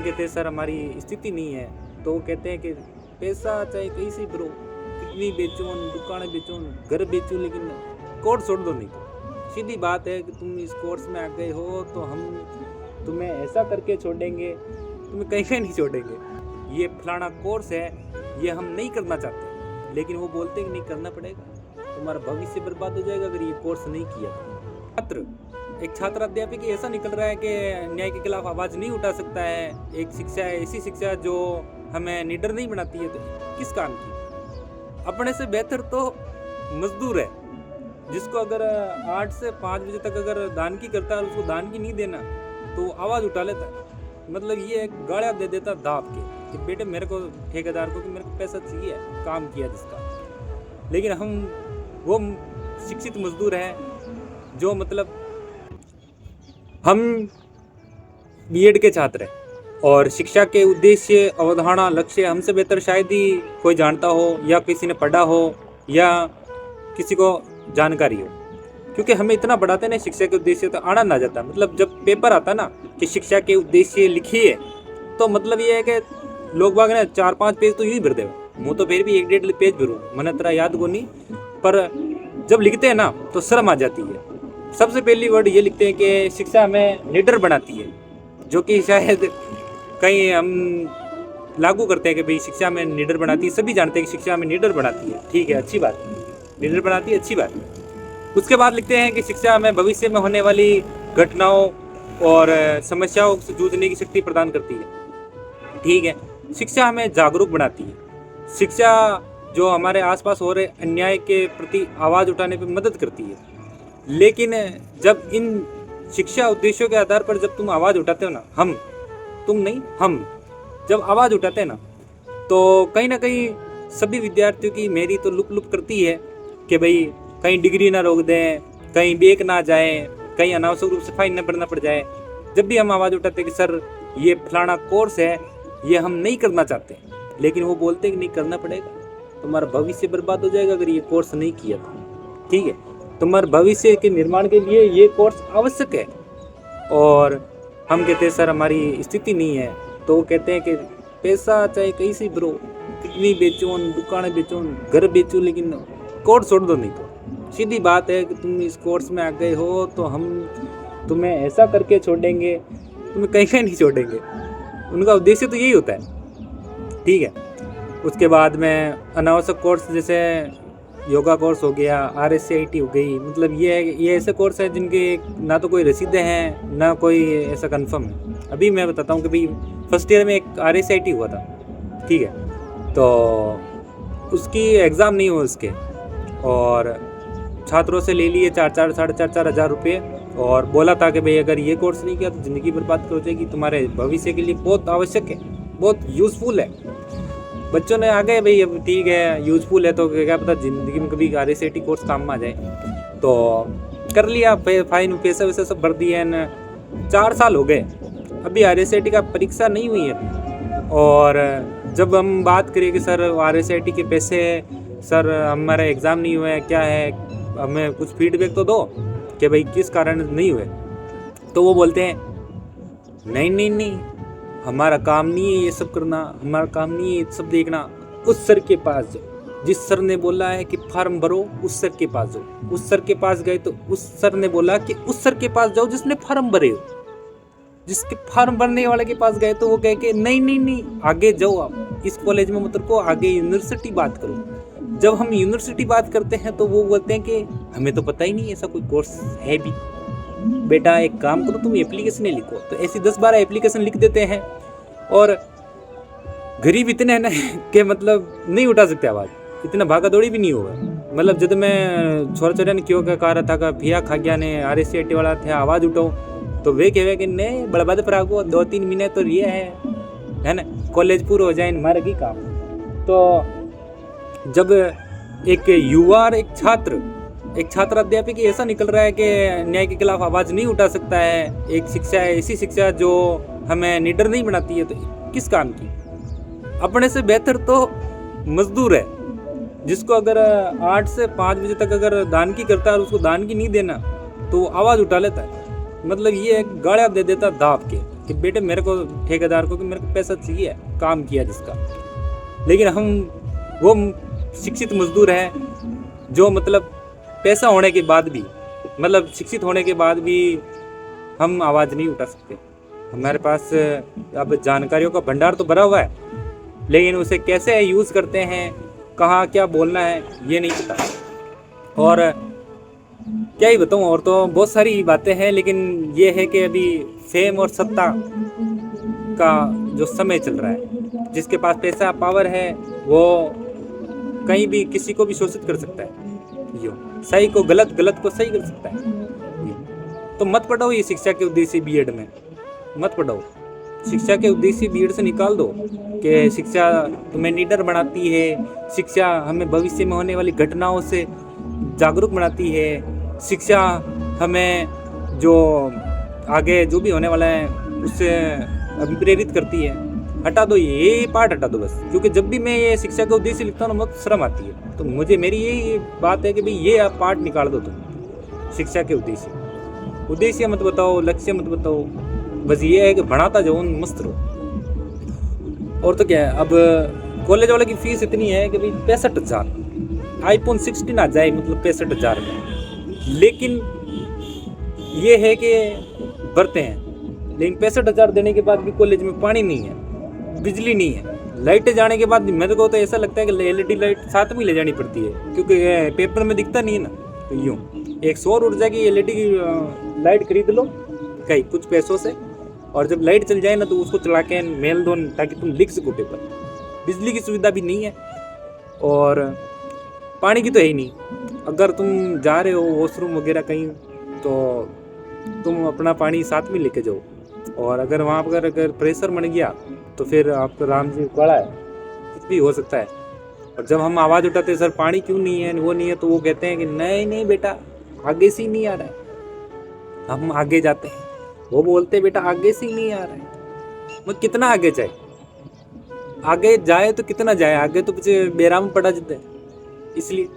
कहते हैं सर हमारी स्थिति नहीं है, तो वो कहते हैं कि पैसा चाहे कहीं से भरो, किडनी बेचो, दुकान बेचो, घर बेचो, लेकिन कोर्स छोड़ दो नहीं। तो सीधी बात है कि तुम इस कोर्स में आ गए हो तो हम तुम्हें ऐसा करके छोड़ेंगे, तुम्हें कहीं कहीं नहीं छोड़ेंगे। ये फलाना कोर्स है, ये हम नहीं करना चाहते, लेकिन वो बोलते हैं कि नहीं करना पड़ेगा, तुम्हारा भविष्य बर्बाद हो जाएगा अगर ये कोर्स नहीं किया। छात्र एक छात्र अध्यापक ऐसा निकल रहा है कि न्याय के खिलाफ आवाज़ नहीं उठा सकता है। एक शिक्षा है, ऐसी शिक्षा जो हमें निडर नहीं बनाती है, तो किस काम की। अपने से बेहतर तो मजदूर है, जिसको अगर 8 से 5 बजे तक अगर दान की करता है और उसको दान की नहीं देना तो आवाज़ उठा लेता है। मतलब ये गाड़ा दे देता दाब के कि बेटे मेरे को, ठेकेदार को, कि मेरे को पैसा चाहिए काम किया जिसका। लेकिन हम वो शिक्षित मजदूर हैं जो मतलब हम बीएड के छात्र हैं और शिक्षा के उद्देश्य, अवधारणा, लक्ष्य हमसे बेहतर शायद ही कोई जानता हो, या किसी ने पढ़ा हो, या किसी को जानकारी हो। क्योंकि हमें इतना पढ़ाते ना शिक्षा के उद्देश्य, तो आना ना जाता। मतलब जब पेपर आता ना कि शिक्षा के उद्देश्य लिखिए, तो मतलब ये है कि लोग बाग ने 4-5 पेज तो यूँ ही भर दे। मुँह तो फिर भी 1-1.5 पेज भरूँ, मैंने तेरा याद को नहीं, पर जब लिखते हैं ना तो शर्म आ जाती है। सबसे पहली वर्ड ये लिखते हैं कि शिक्षा हमें निडर बनाती है, जो कि शायद कहीं हम लागू करते हैं कि भाई शिक्षा हमें निडर बनाती है। सभी जानते हैं कि शिक्षा हमें निडर बनाती है, ठीक है, अच्छी बात है, निडर बनाती है, अच्छी बात है। उसके बाद लिखते हैं कि शिक्षा हमें भविष्य में होने वाली घटनाओं और समस्याओं से जूझने की शक्ति प्रदान करती है, ठीक है। शिक्षा हमें जागरूक बनाती है। शिक्षा जो हमारे आसपास हो रहे अन्याय के प्रति आवाज़ उठाने पर मदद करती है। लेकिन जब इन शिक्षा उद्देश्यों के आधार पर जब तुम आवाज़ उठाते हो ना, तुम नहीं, हम जब आवाज़ उठाते हैं ना, तो कहीं ना कहीं सभी विद्यार्थियों की मेरी तो लुप लुप करती है कि भाई कहीं डिग्री ना रोक दें, कहीं बेक ना जाए, कहीं अनावश्यक रूप से फाइन न भरना पड़ जाए। जब भी हम आवाज़ उठाते हैं कि सर ये फलाना कोर्स है, ये हम नहीं करना चाहते, लेकिन वो बोलते हैं कि नहीं करना पड़ेगा, तुम्हारा भविष्य बर्बाद हो जाएगा अगर ये कोर्स नहीं किया तो, ठीक है। तुम्हारे भविष्य के निर्माण के लिए ये कोर्स आवश्यक है। और हम कहते हैं सर हमारी स्थिति नहीं है, तो वो कहते हैं कि पैसा चाहे कहीं से भरो, किडनी बेचो, दुकान बेचो, घर बेचो, लेकिन कोर्स छोड़ दो नहीं। तो सीधी बात है कि तुम इस कोर्स में आ गए हो तो हम तुम्हें ऐसा करके छोड़ेंगे, तुम्हें कहीं कहीं नहीं छोड़ेंगे। उनका उद्देश्य तो यही होता है, ठीक है। उसके बाद में अनावश्यक कोर्स जैसे योगा कोर्स हो गया, RSCIT हो गई, मतलब ये ऐसे कोर्स है जिनके ना तो कोई रसीदें हैं ना कोई ऐसा कंफर्म है। अभी मैं बताता हूँ कि भाई फर्स्ट ईयर में एक RSCIT हुआ था, ठीक है, तो उसकी एग्ज़ाम नहीं हुआ उसके, और छात्रों से ले लिए 4-4, 4.5 हज़ार रुपये, और बोला था कि भाई अगर ये कोर्स नहीं किया तो ज़िंदगी बर्बाद हो जाएगी, तुम्हारे भविष्य के लिए बहुत आवश्यक है, बहुत यूज़फुल है। बच्चों ने आ गए भाई, अब ठीक है यूज़फुल है तो क्या पता ज़िंदगी में कभी RSCIT कोर्स काम में आ जाए, तो कर लिया, फाइन पैसा वैसा सब भर दिए न। 4 साल हो गए, अभी RSCIT का परीक्षा नहीं हुई है। और जब हम बात करें कि सर RSCIT के पैसे, सर हमारा एग्ज़ाम नहीं हुआ है, क्या है, हमें कुछ फीडबैक तो दो कि भाई किस कारण नहीं हुए, तो वो बोलते हैं नहीं नहीं नहीं, हमारा काम नहीं है ये सब करना, हमारा काम नहीं है ये सब देखना, उस सर के पास जाओ, जिस सर ने बोला है कि फॉर्म भरो उस सर के पास जाओ। उस सर के पास गए तो उस सर ने बोला कि उस सर के पास जाओ जिसने फॉर्म भरे हो। जिसके फॉर्म भरने वाले के पास गए तो वो कहे कि नहीं नहीं नहीं, आगे जाओ, आप इस कॉलेज में मत रुको, आगे यूनिवर्सिटी बात करो। जब हम यूनिवर्सिटी बात करते हैं तो वो बोलते हैं कि हमें तो पता ही नहीं ऐसा कोई कोर्स है भी। बेटा एक काम करो, तुम एप्लीकेशन लिखो, तो ऐसी 10-12 एप्लीकेशन लिख देते हैं, और गरीब इतने हैं ना कि मतलब नहीं उठा सकते आवाज़, इतना भागा दौड़ी भी नहीं हुआ। मतलब जब मैं छोरा छोरा ने क्यों कहा रहा था कि फिया खा गया ने RSCIT वाला थे आवाज़ उठाओ, तो वे कहे कि नहीं बर्बाद पर आगो 2-3 महीने तो ये है ना, कॉलेज पूरा हो जाए हमारे की काम। तो जब एक युवा और एक छात्र अध्यापक ऐसा निकल रहा है कि न्याय के खिलाफ आवाज़ नहीं उठा सकता है, एक शिक्षा है, ऐसी शिक्षा जो हमें निडर नहीं बनाती है, तो किस काम की। अपने से बेहतर तो मजदूर है, जिसको अगर 8 से 5 बजे तक अगर दान की करता है और उसको दान की नहीं देना तो आवाज़ उठा लेता है। मतलब ये गाड़ा दे देता दाब के कि बेटे मेरे को, ठेकेदार को, कि मेरे को पैसा चाहिए काम किया जिसका। लेकिन हम वो शिक्षित मजदूर हैं जो मतलब पैसा होने के बाद भी, मतलब शिक्षित होने के बाद भी हम आवाज़ नहीं उठा सकते। हमारे पास अब जानकारियों का भंडार तो भरा हुआ है, लेकिन उसे कैसे यूज़ करते हैं, कहाँ क्या बोलना है, ये नहीं पता। और क्या ही बताऊँ, और तो बहुत सारी बातें हैं, लेकिन ये है कि अभी फेम और सत्ता का जो समय चल रहा है, जिसके पास पैसा पावर है वो कहीं भी किसी को भी शोषित कर सकता है, यूँ सही को गलत, गलत को सही कर सकता है। तो मत पढ़ाओ ये शिक्षा के उद्देश्य बीएड में, मत पढ़ाओ। शिक्षा के उद्देश्य बीएड से निकाल दो कि शिक्षा तुम्हें निडर बनाती है, शिक्षा हमें भविष्य में होने वाली घटनाओं से जागरूक बनाती है, शिक्षा हमें जो आगे जो भी होने वाला है उससे अभिप्रेरित करती है। हटा दो ये पार्ट, हटा दो बस। क्योंकि जब भी मैं ये शिक्षा का उद्देश्य लिखता हूँ ना, बहुत शर्म आती है। तो मुझे मेरी यही बात है कि भाई ये आप पार्ट निकाल दो तुम, शिक्षा के उद्देश्य मत बताओ, लक्ष्य मत बताओ, बस ये है कि बढ़ाता जाओ, मस्त रहो। और तो क्या है, अब कॉलेज वाले की फीस इतनी है कि भाई 65,000, आईफोन 16 आ जाए मतलब 65,000 में। लेकिन ये है कि भरते हैं, लेकिन 65,000 देने के बाद भी कॉलेज में पानी नहीं है, बिजली नहीं है, लाइटें जाने के बाद मेरे को तो ऐसा लगता है कि एलईडी लाइट साथ में ले जानी पड़ती है, क्योंकि पेपर में दिखता नहीं है ना। तो यूँ एक सौर ऊर्जा की एलईडी की लाइट खरीद लो कहीं कुछ पैसों से, और जब लाइट चल जाए ना तो उसको चला के मेल दो ताकि तुम लिख सको पेपर। बिजली की सुविधा भी नहीं है और पानी की तो है ही नहीं। अगर तुम जा रहे हो वॉशरूम वगैरह कहीं तो तुम अपना पानी साथ में लेके जाओ, और अगर वहाँ पर अगर प्रेशर बढ़ गया तो फिर आपको राम जी बड़ा है, कुछ भी हो सकता है। और जब हम आवाज़ उठाते हैं सर पानी क्यों नहीं है, वो नहीं है, तो वो कहते हैं कि नहीं नहीं बेटा आगे से ही नहीं आ रहा है। हम आगे जाते हैं, वो बोलते हैं बेटा आगे से ही नहीं आ रहा है। मैं कितना आगे जाए, आगे जाए तो कितना जाए, आगे तो कुछ बेराम पड़ा जाता है। इसलिए